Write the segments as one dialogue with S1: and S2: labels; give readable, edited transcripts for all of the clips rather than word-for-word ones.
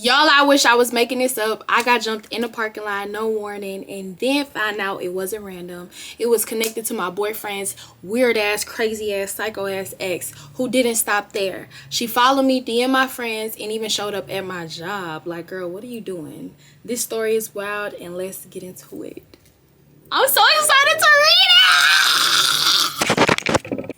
S1: Y'all, I wish I was making this up. I got jumped in the parking lot, no warning, and then found out it wasn't random. It was connected to my boyfriend's weird ass, crazy ass, psycho ass ex who didn't stop there. She followed me, DM my friends, and even showed up at my job. Like, girl, what are you doing? This story is wild, and let's get into it. I'm so excited to read it!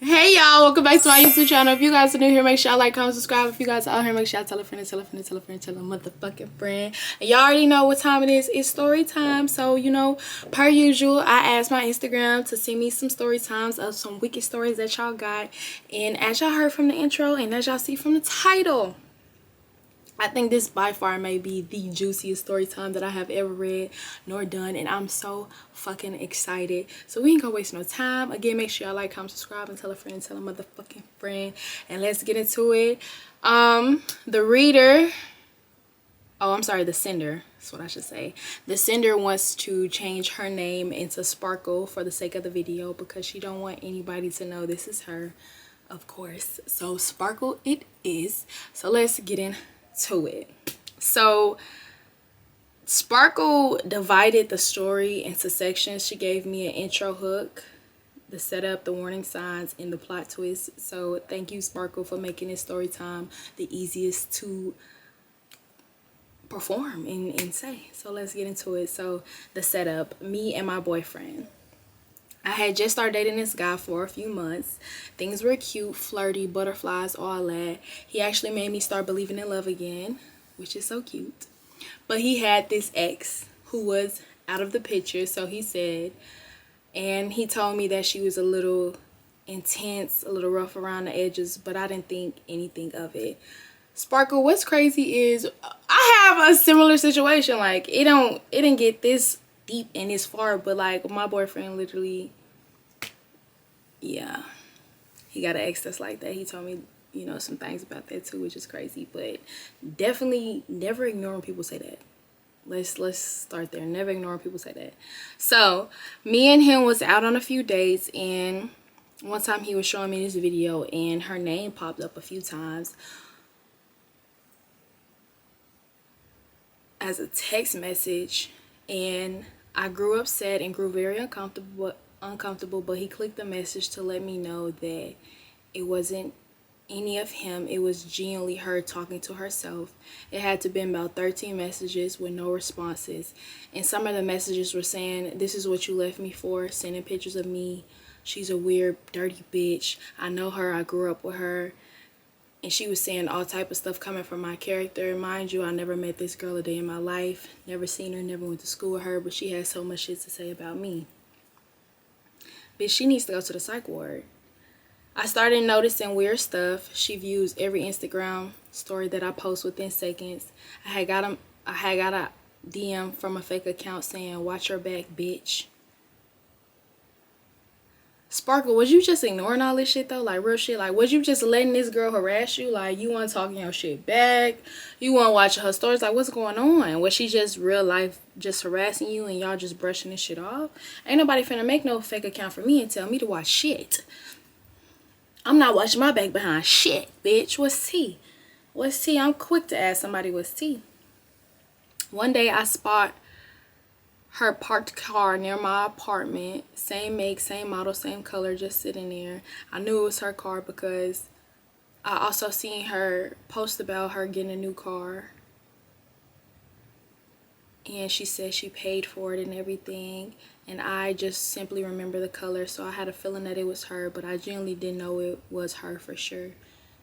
S1: Hey y'all, welcome back to my YouTube channel. If you guys are new here, make sure y'all like, comment, subscribe. If you guys are out here, make sure y'all tell a friend, tell a friend, tell a friend, tell a motherfucking friend. And y'all already know what time it is. It's story time. So, you know, per usual, I asked my Instagram to send me some story times of some wicked stories that y'all got. And as y'all heard from the intro and as y'all see from the title, I think this by far may be the juiciest story time that I have ever read nor done, and I'm so fucking excited. So we ain't gonna waste no time. Again, make sure y'all like, comment, subscribe, and tell a friend, tell a motherfucking friend, and let's get into it. The reader, the sender, that's what I should say. The sender wants to change her name into Sparkle for the sake of the video because she don't want anybody to know this is her, of course. So Sparkle it is. So let's get in to it. So Sparkle divided the story into sections. She gave me an intro hook, the setup, the warning signs, and the plot twist. So thank you, Sparkle, for making this story time the easiest to perform and say. So let's get into it. So the setup, me and my boyfriend. I had just started dating this guy for a few months. Things were cute, flirty, butterflies, all that. He actually made me start believing in love again, which is so cute. But he had this ex who was out of the picture, so he said. And he told me that she was a little intense, a little rough around the edges, but I didn't think anything of it. Sparkle, what's crazy is I have a similar situation. Like, it didn't get this deep and this far, but like my boyfriend literally, yeah, he got an ex that's like that. He told me, you know, some things about that too, which is crazy. But definitely never ignore when people say that. Let's start there. Never ignore when people say that. So me and him was out on a few dates, and one time he was showing me this video and her name popped up a few times as a text message. And I grew upset and grew very uncomfortable, but he clicked the message to let me know that it wasn't any of him. It was genuinely her talking to herself. It had to been about 13 messages with no responses. And some of the messages were saying, "This is what you left me for," sending pictures of me. "She's a weird, dirty bitch. I know her. I grew up with her." And she was saying all type of stuff coming from my character. Mind you, I never met this girl a day in my life. Never seen her, never went to school with her. But she has so much shit to say about me. Bitch, she needs to go to the psych ward. I started noticing weird stuff. She views every Instagram story that I post within seconds. I had got a DM from a fake account saying, "Watch your back, bitch." Sparkle, was you just ignoring all this shit though? Like, real shit? Like, was you just letting this girl harass you? Like, you weren't talking your shit back? You weren't watching her stories? Like, what's going on? Was she just real life just harassing you and y'all just brushing this shit off? Ain't nobody finna make no fake account for me and tell me to watch shit. I'm not watching my back behind shit, bitch. What's tea? What's tea? I'm quick to ask somebody what's tea. One day I spot her parked car near my apartment, same make, same model, same color, just sitting there. I knew it was her car because I also seen her post about her getting a new car, and she said she paid for it and everything, and I just simply remember the color, so I had a feeling that it was her, but I genuinely didn't know it was her for sure.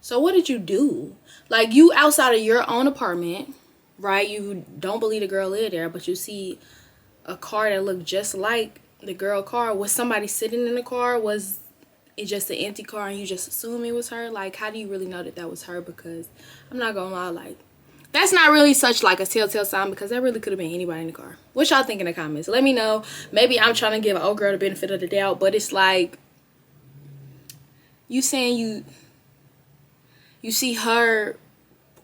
S1: So what did you do? Like, you outside of your own apartment, right? You don't believe the girl lived there, but you see a car that looked just like the girl car. Was somebody sitting in the car? Was it just an empty car and you just assume it was her? Like, how do you really know that that was her? Because I'm not gonna lie, like, that's not really such like a telltale sign, because that really could have been anybody in the car. What y'all think in the comments? Let me know. Maybe I'm trying to give an old girl the benefit of the doubt, but it's like, you saying you see her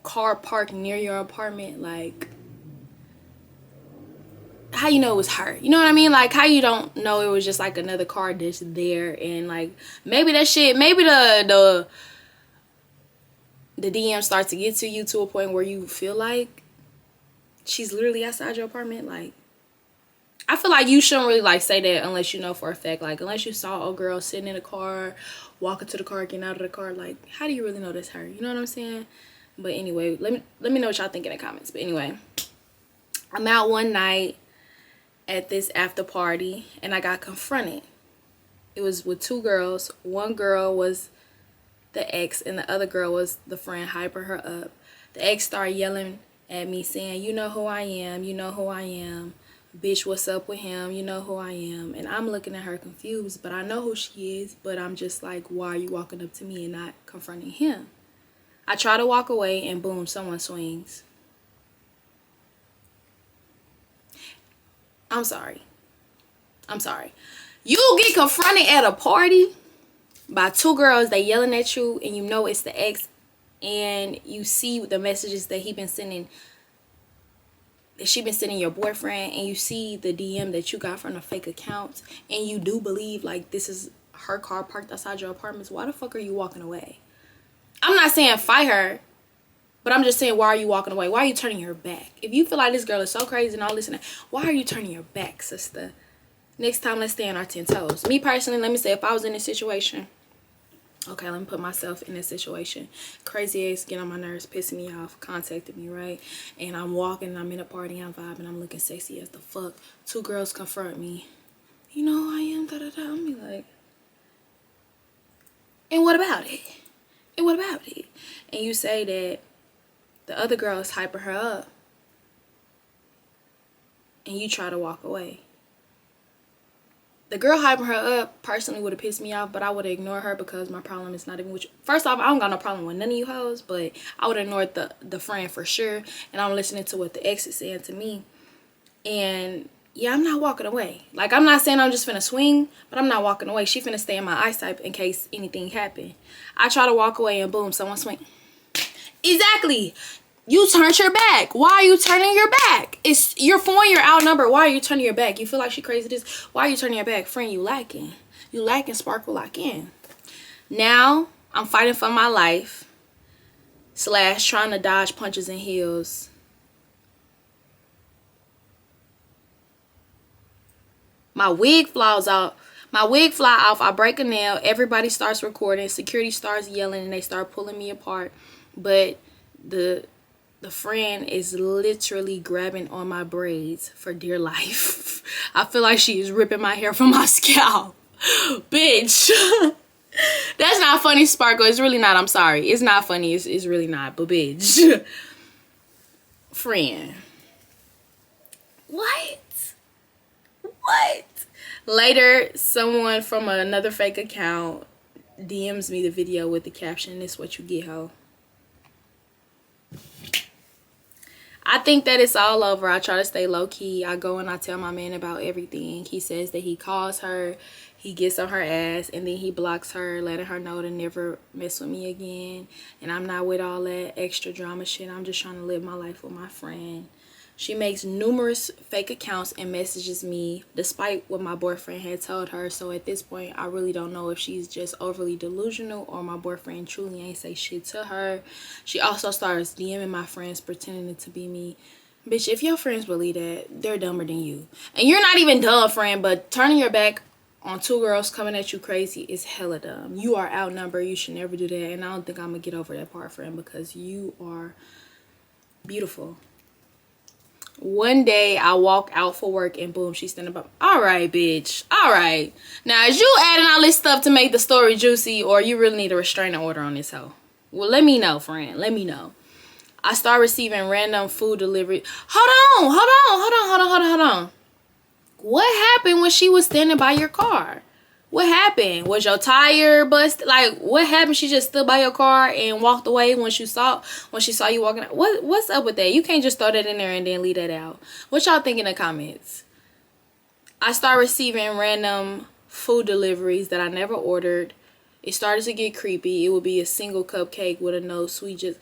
S1: car parked near your apartment, like, how you know it was her? You know what I mean? Like, how you don't know it was just like another car that's there, and like, maybe that shit, maybe the DM starts to get to you to a point where you feel like she's literally outside your apartment. Like, I feel like you shouldn't really like say that unless you know for a fact. Like, unless you saw a girl sitting in a car, walking to the car, getting out of the car. Like, how do you really know that's her? You know what I'm saying? But anyway, let me know what y'all think in the comments. But anyway, I'm out one night at this after party and I got confronted. It was with two girls. One girl was the ex and the other girl was the friend hyping her up. The ex started yelling at me saying, you know who I am, you know who I am. Bitch, what's up with him? You know who I am. And I'm looking at her confused, but I know who she is. But I'm just like, why are you walking up to me and not confronting him? I try to walk away and boom, someone swings. I'm sorry. You get confronted at a party by two girls, they yelling at you, and you know it's the ex, and you see the messages that she been sending your boyfriend, and you see the DM that you got from the fake accounts, and you do believe like this is her car parked outside your apartment. Why the fuck are you walking away? I'm not saying fight her, but I'm just saying, why are you walking away? Why are you turning your back? If you feel like this girl is so crazy and all this and that, why are you turning your back, sister? Next time, let's stay on our 10 toes. Me personally, let me say, if I was in this situation, okay, let me put myself in this situation. Crazy ass, get on my nerves, pissing me off, contacted me, right? And I'm walking, I'm in a party, I'm vibing, I'm looking sexy as the fuck. Two girls confront me. You know who I am, da-da-da. I'm be like, and what about it? And what about it? And you say that the other girl is hyping her up. And you try to walk away. The girl hyping her up personally would have pissed me off, but I would have ignored her because my problem is not even with you. First off, I don't got no problem with none of you hoes, but I would have ignored the friend for sure. And I'm listening to what the ex is saying to me. And yeah, I'm not walking away. Like, I'm not saying I'm just finna swing, but I'm not walking away. She finna stay in my eyesight in case anything happen. I try to walk away and boom, someone swing. Exactly. You turned your back. Why are you turning your back? It's your phone, you're outnumbered. Why are you turning your back? You feel like she crazy this. Why are you turning your back? Friend, you lacking. You lacking sparkle lock in. Now, I'm fighting for my life. / trying to dodge punches and heels. My wig flies out. My wig fly off. I break a nail. Everybody starts recording. Security starts yelling and they start pulling me apart. But the friend is literally grabbing on my braids for dear life. I feel like she is ripping my hair from my scalp. Bitch. That's not funny, Sparkle. It's really not. I'm sorry. It's not funny. It's really not. But bitch. Friend. What? Later, someone from another fake account DMs me the video with the caption, "This what you get, ho." I think that it's all over. I try to stay low-key. I go and I tell my man about everything. He says that he calls her, he gets on her ass, and then he blocks her, letting her know to never mess with me again. And I'm not with all that extra drama shit. I'm just trying to live my life with my friend. She makes numerous fake accounts and messages me despite what my boyfriend had told her. So at this point, I really don't know if she's just overly delusional or my boyfriend truly ain't say shit to her. She also starts DMing my friends pretending to be me. Bitch, if your friends believe that, they're dumber than you. And you're not even dumb, friend, but turning your back on two girls coming at you crazy is hella dumb. You are outnumbered. You should never do that. And I don't think I'm going to get over that part, friend, because you are beautiful. One day I walk out for work and boom, she's standing up. All right, bitch. All right. Now, is you adding all this stuff to make the story juicy, or you really need a restraining order on this hoe? Well, let me know, friend. Let me know. I start receiving random food delivery. Hold on. What happened when she was standing by your car? What happened? Was your tire busted? Like, what happened? She just stood by your car and walked away when she saw you walking out. What's up with that? You can't just throw that in there and then leave that out. What y'all think in the comments? I start receiving random food deliveries that I never ordered. It started to get creepy. It would be a single cupcake with a no sweet. Just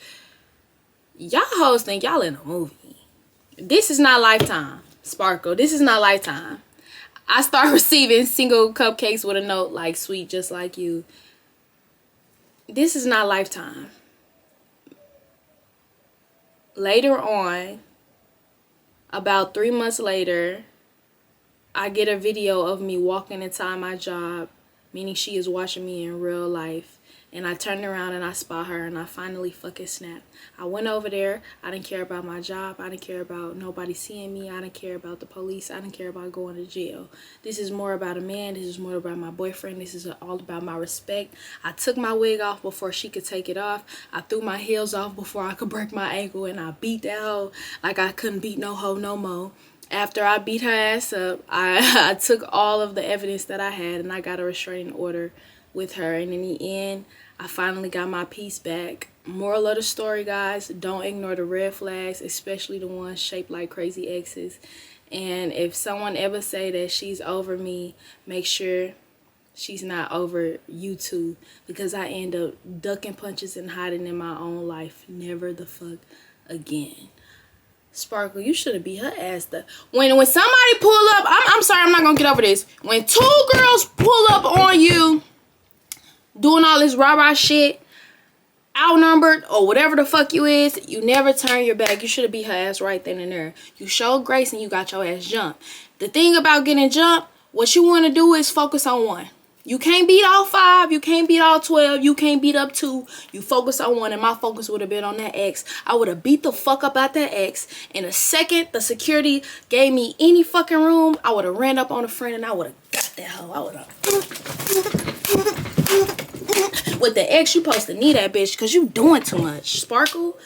S1: y'all hoes think y'all in a movie. This is not Lifetime, Sparkle. This is not Lifetime. I start receiving single cupcakes with a note like sweet just like you. This is not Lifetime. Later on, About 3 months later, I get a video of me walking inside my job, meaning she is watching me in real life. And I turned around and I spot her and I finally fucking snapped. I went over there. I didn't care about my job. I didn't care about nobody seeing me. I didn't care about the police. I didn't care about going to jail. This is more about a man. This is more about my boyfriend. This is all about my respect. I took my wig off before she could take it off. I threw my heels off before I could break my ankle. And I beat that hoe like I couldn't beat no hoe no more. After I beat her ass up, I took all of the evidence that I had and I got a restraining order with her. And in the end, I finally got my peace back. Moral of the story, guys, don't ignore the red flags, especially the ones shaped like crazy exes. And if someone ever say that she's over me, make sure she's not over you too, because I end up ducking punches and hiding in my own life. Never the fuck again. Sparkle, you should have beat her ass. When somebody pull up, I'm sorry, I'm not gonna get over this. When 2 girls pull up on you doing all this rah-rah shit, outnumbered or whatever the fuck you is, you never turn your back. You should have beat her ass right then and there. You showed grace and you got your ass jumped. The thing about getting jumped, what you want to do is focus on one. You can't beat all 5. You can't beat all 12. You can't beat up 2. You focus on one, and my focus would have been on that ex. I would have beat the fuck up out that ex. In a second, the security gave me any fucking room, I would have ran up on a friend and I would have got that hoe. I would have. With the ex, you supposed to need that bitch because you doing too much. Sparkle,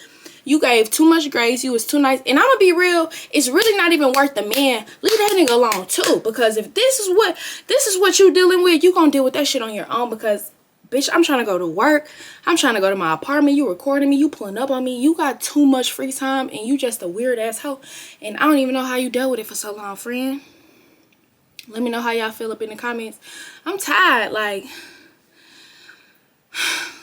S1: you gave too much grace. You was too nice. And I'm going to be real. It's really not even worth the man. Leave that nigga alone too. Because if this is what you dealing with, you going to deal with that shit on your own. Because, bitch, I'm trying to go to work. I'm trying to go to my apartment. You recording me. You pulling up on me. You got too much free time. And you just a weird asshole. And I don't even know how you dealt with it for so long, friend. Let me know how y'all feel up in the comments. I'm tired. Like,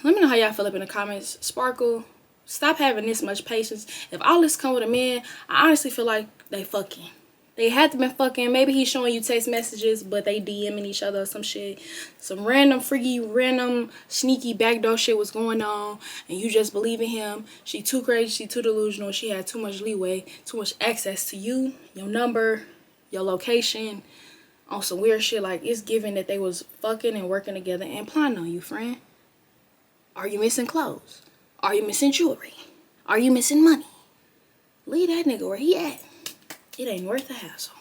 S1: let me know how y'all feel up in the comments. Sparkle, stop having this much patience. If all this come with a man, I honestly feel like they fucking. They had to been fucking. Maybe he's showing you text messages, but they DMing each other or some shit. Some random, freaky, random, sneaky backdoor shit was going on, and you just believe in him. She too crazy, she too delusional. She had too much leeway, too much access to you, your number, your location, on some weird shit. Like, it's given that they was fucking and working together and planning on you, friend. Are you missing clothes? Are you missing jewelry? Are you missing money? Leave that nigga where he at. It ain't worth the hassle.